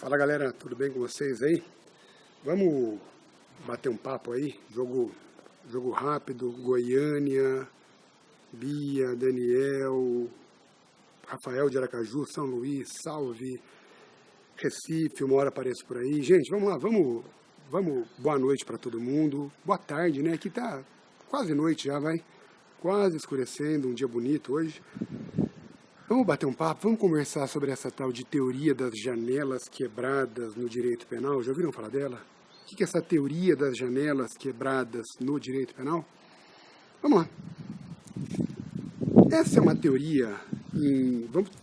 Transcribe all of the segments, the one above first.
Fala galera, tudo bem com vocês aí? Vamos bater um papo aí? Jogo rápido, Goiânia, Bia, Daniel, Rafael de Aracaju, São Luís, Salve, Recife, uma hora apareço por aí. Gente, vamos lá, vamos, boa noite para todo mundo, boa tarde, né? Aqui tá quase noite já, vai, quase escurecendo, um dia bonito hoje. Vamos bater um papo, vamos conversar sobre essa tal de teoria das janelas quebradas no direito penal. Já ouviram falar dela? O que é essa teoria das janelas quebradas no direito penal? Vamos lá. Essa é uma teoria,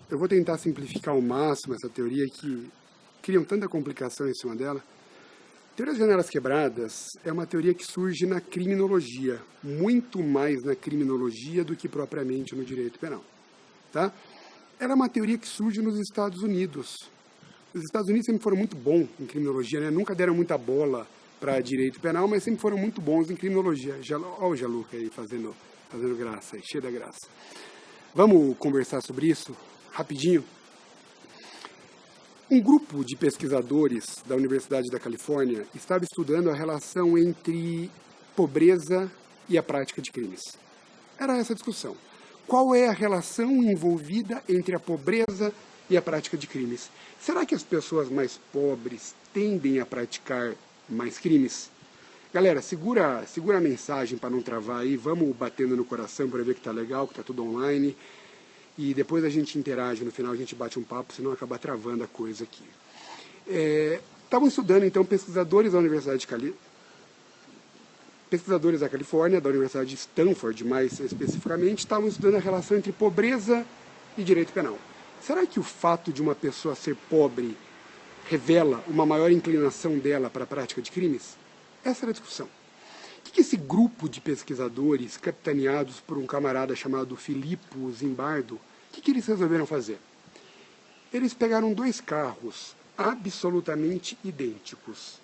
eu vou tentar simplificar ao máximo essa teoria que criam tanta complicação em cima dela. A teoria das janelas quebradas é uma teoria que surge na criminologia, muito mais na criminologia do que propriamente no direito penal. Tá? Ela é uma teoria que surge nos Estados Unidos. Os Estados Unidos sempre foram muito bons em criminologia, né? Nunca deram muita bola para direito penal, mas sempre foram muito bons em criminologia. Olha o Jaluca aí fazendo graça, aí, cheio da graça. Vamos conversar sobre isso rapidinho? Um grupo de pesquisadores da Universidade da Califórnia estava estudando a relação entre pobreza e a prática de crimes. Era essa a discussão. Qual é a relação envolvida entre a pobreza e a prática de crimes? Será que as pessoas mais pobres tendem a praticar mais crimes? Galera, segura a mensagem para não travar aí, vamos batendo no coração para ver que tá legal, que tá tudo online. E depois a gente interage, no final a gente bate um papo, senão acaba travando a coisa aqui. Estavam estudando então pesquisadores da Universidade da Califórnia, da Universidade de Stanford, mais especificamente, estavam estudando a relação entre pobreza e direito penal. Será que o fato de uma pessoa ser pobre revela uma maior inclinação dela para a prática de crimes? Essa era a discussão. O que esse grupo de pesquisadores, capitaneados por um camarada chamado Filippo Zimbardo, o que eles resolveram fazer? Eles pegaram dois carros absolutamente idênticos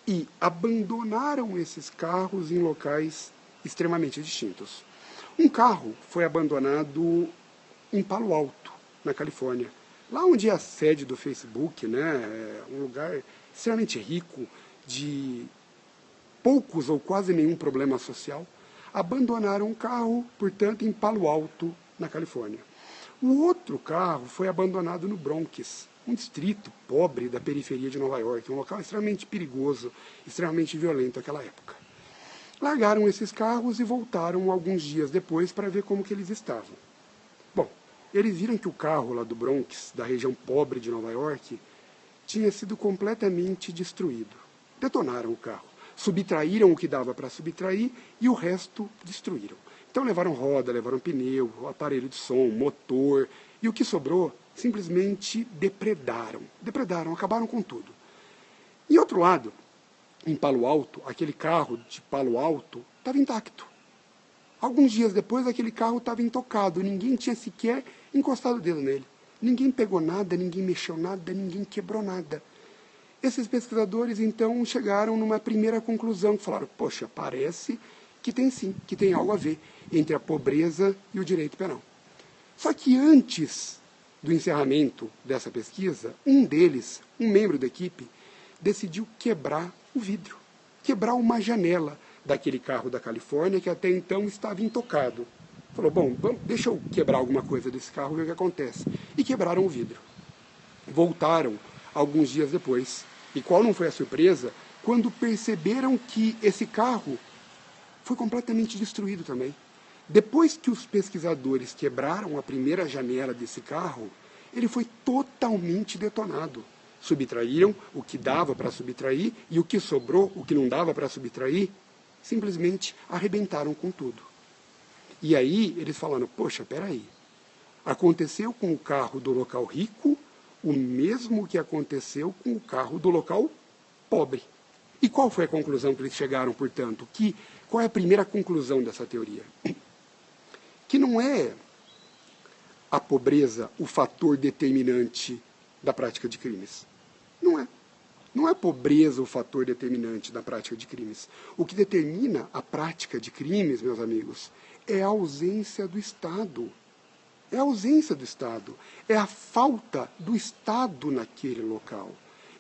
e abandonaram esses carros em locais extremamente distintos. Um carro foi abandonado em Palo Alto, na Califórnia, lá onde é a sede do Facebook, né? Um lugar extremamente rico, de poucos ou quase nenhum problema social. Abandonaram um carro, portanto, em Palo Alto, na Califórnia. O outro carro foi abandonado no Bronx, um distrito pobre da periferia de Nova York, um local extremamente perigoso, extremamente violento naquela época. Largaram esses carros e voltaram alguns dias depois para ver como que eles estavam. Bom, eles viram que o carro lá do Bronx, da região pobre de Nova York, tinha sido completamente destruído. Detonaram o carro, subtraíram o que dava para subtrair e o resto destruíram. Então levaram roda, levaram pneu, aparelho de som, motor, e o que sobrou simplesmente depredaram, acabaram com tudo. E outro lado, em Palo Alto, aquele carro de Palo Alto estava intacto. Alguns dias depois, aquele carro estava intocado, ninguém tinha sequer encostado o dedo nele. Ninguém pegou nada, ninguém mexeu nada, ninguém quebrou nada. Esses pesquisadores, então, chegaram numa primeira conclusão, falaram, poxa, parece que tem sim, que tem algo a ver entre a pobreza e o direito penal. Só que antes do encerramento dessa pesquisa, um deles, um membro da equipe, decidiu quebrar o vidro, quebrar uma janela daquele carro da Califórnia que até então estava intocado. Falou, bom, deixa eu quebrar alguma coisa desse carro, ver o que acontece. E quebraram o vidro. Voltaram alguns dias depois. E qual não foi a surpresa? Quando perceberam que esse carro foi completamente destruído também. Depois que os pesquisadores quebraram a primeira janela desse carro, ele foi totalmente detonado. Subtraíram o que dava para subtrair e o que sobrou, o que não dava para subtrair, simplesmente arrebentaram com tudo. E aí eles falaram, poxa, peraí, aconteceu com o carro do local rico o mesmo que aconteceu com o carro do local pobre. E qual foi a conclusão que eles chegaram, portanto? Qual é a primeira conclusão dessa teoria? Que não é a pobreza o fator determinante da prática de crimes. Não é. Não é a pobreza o fator determinante da prática de crimes. O que determina a prática de crimes, meus amigos, é a ausência do Estado. É a ausência do Estado. É a falta do Estado naquele local.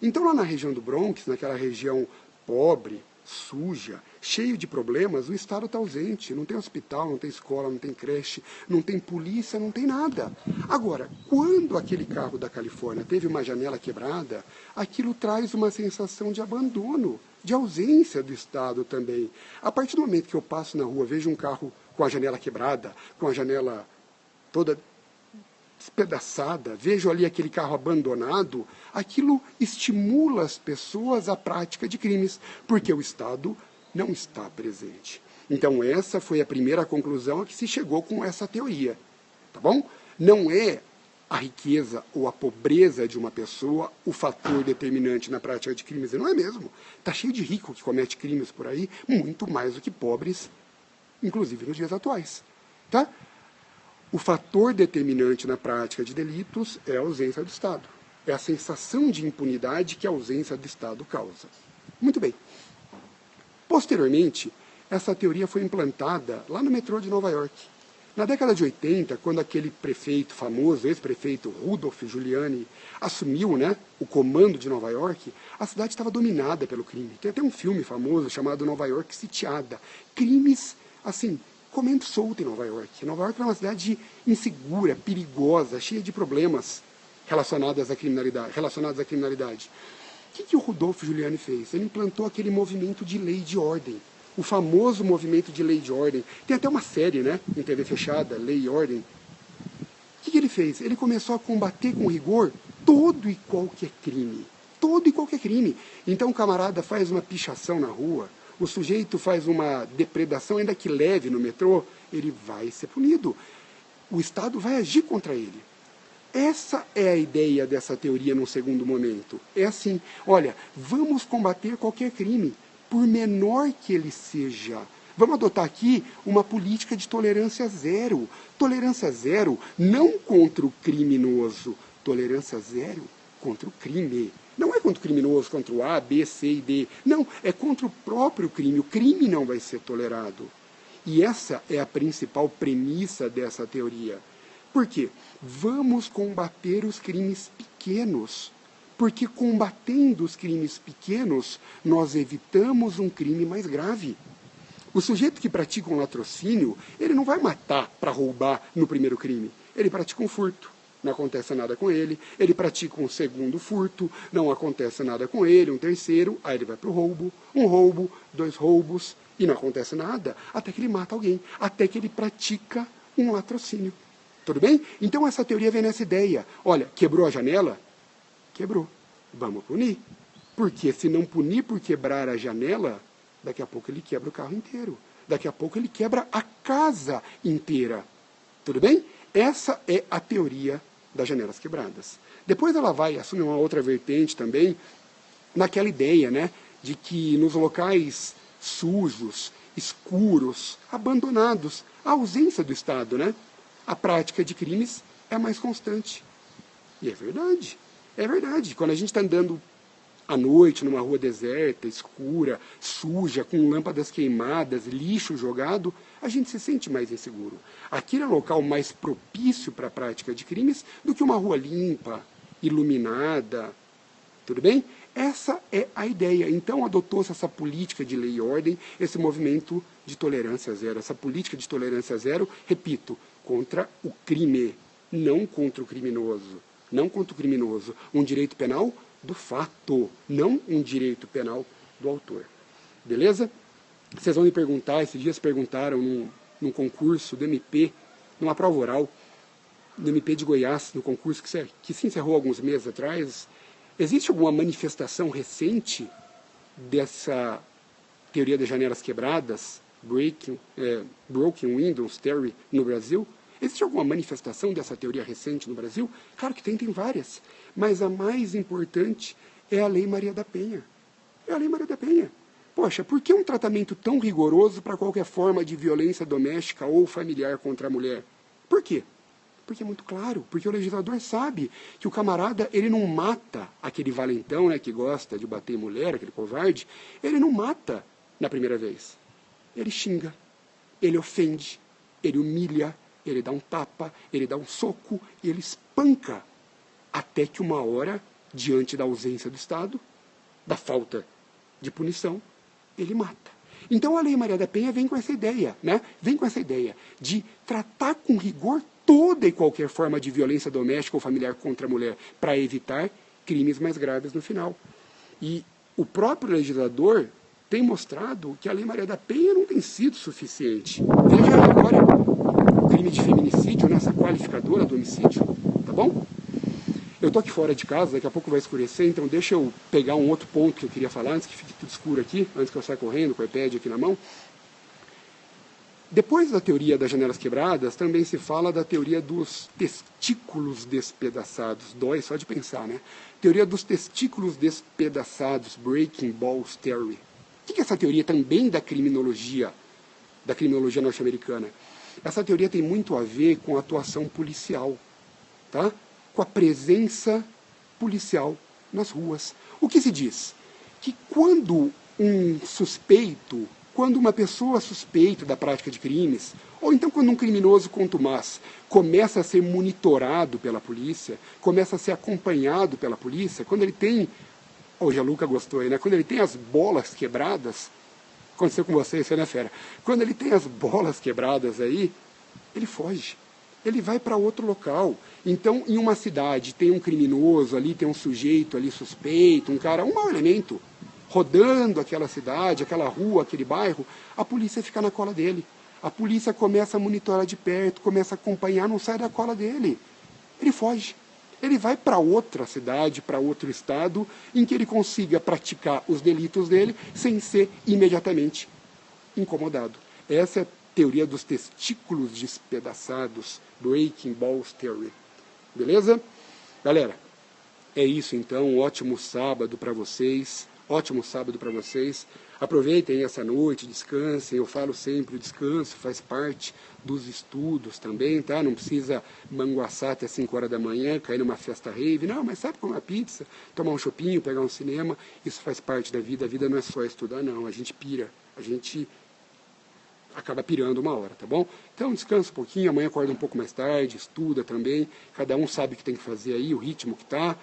Então, lá na região do Bronx, naquela região pobre, suja, cheio de problemas, o Estado está ausente. Não tem hospital, não tem escola, não tem creche, não tem polícia, não tem nada. Agora, quando aquele carro da Califórnia teve uma janela quebrada, aquilo traz uma sensação de abandono, de ausência do Estado também. A partir do momento que eu passo na rua, vejo um carro com a janela quebrada, com a janela toda despedaçada, vejo ali aquele carro abandonado, aquilo estimula as pessoas à prática de crimes, porque o Estado não está presente. Então essa foi a primeira conclusão a que se chegou com essa teoria, tá bom? Não é a riqueza ou a pobreza de uma pessoa o fator determinante na prática de crimes, não é mesmo? Está cheio de rico que comete crimes por aí, muito mais do que pobres, inclusive nos dias atuais, tá? O fator determinante na prática de delitos é a ausência do Estado. É a sensação de impunidade que a ausência do Estado causa. Muito bem. Posteriormente, essa teoria foi implantada lá no metrô de Nova York. Na década de 80, quando aquele prefeito famoso, ex-prefeito Rudolph Giuliani, assumiu, o comando de Nova York, a cidade estava dominada pelo crime. Tem até um filme famoso chamado Nova York Sitiada. Crimes, assim, comendo solto em Nova York. Nova York é uma cidade insegura, perigosa, cheia de problemas relacionados à criminalidade. O que o Rudolph Giuliani fez? Ele implantou aquele movimento de lei de ordem, o famoso movimento de lei de ordem. Tem até uma série, em TV fechada, Lei e Ordem. O que ele fez? Ele começou a combater com rigor todo e qualquer crime. Todo e qualquer crime. Então o camarada faz uma pichação na rua, o sujeito faz uma depredação, ainda que leve no metrô, ele vai ser punido. O Estado vai agir contra ele. Essa é a ideia dessa teoria num segundo momento. É assim, olha, vamos combater qualquer crime, por menor que ele seja. Vamos adotar aqui uma política de tolerância zero. Tolerância zero não contra o criminoso, tolerância zero contra o crime. Não é contra o criminoso, contra o A, B, C e D. Não, é contra o próprio crime. O crime não vai ser tolerado. E essa é a principal premissa dessa teoria. Por quê? Vamos combater os crimes pequenos. Porque combatendo os crimes pequenos, nós evitamos um crime mais grave. O sujeito que pratica um latrocínio, ele não vai matar para roubar no primeiro crime. Ele pratica um furto. Não acontece nada com ele, ele pratica um segundo furto, não acontece nada com ele, um terceiro, aí ele vai para o roubo, um roubo, 2 roubos, e não acontece nada, até que ele mata alguém, até que ele pratica um latrocínio. Tudo bem? Então essa teoria vem nessa ideia. Olha, quebrou a janela? Quebrou. Vamos punir. Porque se não punir por quebrar a janela, daqui a pouco ele quebra o carro inteiro. Daqui a pouco ele quebra a casa inteira. Tudo bem? Essa é a teoria das janelas quebradas. Depois ela vai assumir uma outra vertente também, naquela ideia, de que nos locais sujos, escuros, abandonados, a ausência do Estado, a prática de crimes é mais constante. E é verdade. É verdade. Quando a gente está andando à noite, numa rua deserta, escura, suja, com lâmpadas queimadas, lixo jogado, a gente se sente mais inseguro. Aquele é o local mais propício para a prática de crimes do que uma rua limpa, iluminada. Tudo bem? Essa é a ideia. Então adotou-se essa política de lei e ordem, esse movimento de tolerância zero. Essa política de tolerância zero, repito, contra o crime, não contra o criminoso. Não contra o criminoso. Um direito penal do fato, não um direito penal do autor. Beleza? Vocês vão me perguntar, esses dias perguntaram num concurso do MP, numa prova oral, do MP de Goiás, no concurso que se encerrou alguns meses atrás, existe alguma manifestação recente dessa teoria das janelas quebradas, Broken Windows Theory, no Brasil? Existe alguma manifestação dessa teoria recente no Brasil? Claro que tem várias. Mas a mais importante é a Lei Maria da Penha. É a Lei Maria da Penha. Poxa, por que um tratamento tão rigoroso para qualquer forma de violência doméstica ou familiar contra a mulher? Por quê? Porque é muito claro, porque o legislador sabe que o camarada, ele não mata aquele valentão, que gosta de bater em mulher, aquele covarde, ele não mata na primeira vez. Ele xinga, ele ofende, ele humilha, ele dá um tapa, ele dá um soco, ele espanca, até que uma hora diante da ausência do Estado, da falta de punição, ele mata. Então a Lei Maria da Penha vem com essa ideia, né? Vem com essa ideia de tratar com rigor toda e qualquer forma de violência doméstica ou familiar contra a mulher, para evitar crimes mais graves no final. E o próprio legislador tem mostrado que a Lei Maria da Penha não tem sido suficiente. Veja agora o crime de feminicídio nessa qualificadora do homicídio, tá bom? Eu tô aqui fora de casa, daqui a pouco vai escurecer, então deixa eu pegar um outro ponto que eu queria falar, antes que fique tudo escuro aqui, antes que eu saia correndo com o iPad aqui na mão. Depois da teoria das janelas quebradas, também se fala da teoria dos testículos despedaçados. Dói só de pensar, né? Teoria dos testículos despedaçados, Breaking Balls Theory. O que é essa teoria também da criminologia norte-americana? Essa teoria tem muito a ver com a atuação policial, tá? Com a presença policial nas ruas. O que se diz? Que quando uma pessoa suspeita da prática de crimes, ou então quando um criminoso contumaz começa a ser monitorado pela polícia, começa a ser acompanhado pela polícia, quando ele tem, hoje a Luca gostou aí, né? Quando ele tem as bolas quebradas, aconteceu com você, isso, né, fera? Quando ele tem as bolas quebradas aí, ele foge. Ele vai para outro local. Então, em uma cidade, tem um criminoso ali, tem um sujeito ali suspeito, um cara, um mau elemento, rodando aquela cidade, aquela rua, aquele bairro, a polícia fica na cola dele. A polícia começa a monitorar de perto, começa a acompanhar, não sai da cola dele. Ele foge. Ele vai para outra cidade, para outro estado, em que ele consiga praticar os delitos dele sem ser imediatamente incomodado. Essa é a teoria dos testículos despedaçados, Breaking Balls Theory. Beleza? Galera, é isso então. Um ótimo sábado para vocês. Ótimo sábado para vocês. Aproveitem essa noite, descansem. Eu falo sempre, o descanso faz parte dos estudos também, tá? Não precisa manguaçar até 5 horas da manhã, cair numa festa rave. Não, mas sabe, comer uma pizza, tomar um chopinho, pegar um cinema. Isso faz parte da vida. A vida não é só estudar, não. A gente pira. A gente acaba pirando uma hora, tá bom? Então descansa um pouquinho, amanhã acorda um pouco mais tarde, estuda também. Cada um sabe o que tem que fazer aí, o ritmo que tá.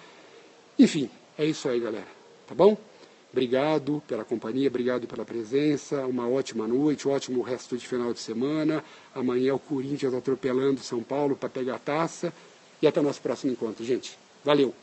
Enfim, é isso aí, galera. Tá bom? Obrigado pela companhia, obrigado pela presença, uma ótima noite, um ótimo resto de final de semana. Amanhã é o Corinthians atropelando São Paulo para pegar a taça. E até o nosso próximo encontro, gente. Valeu!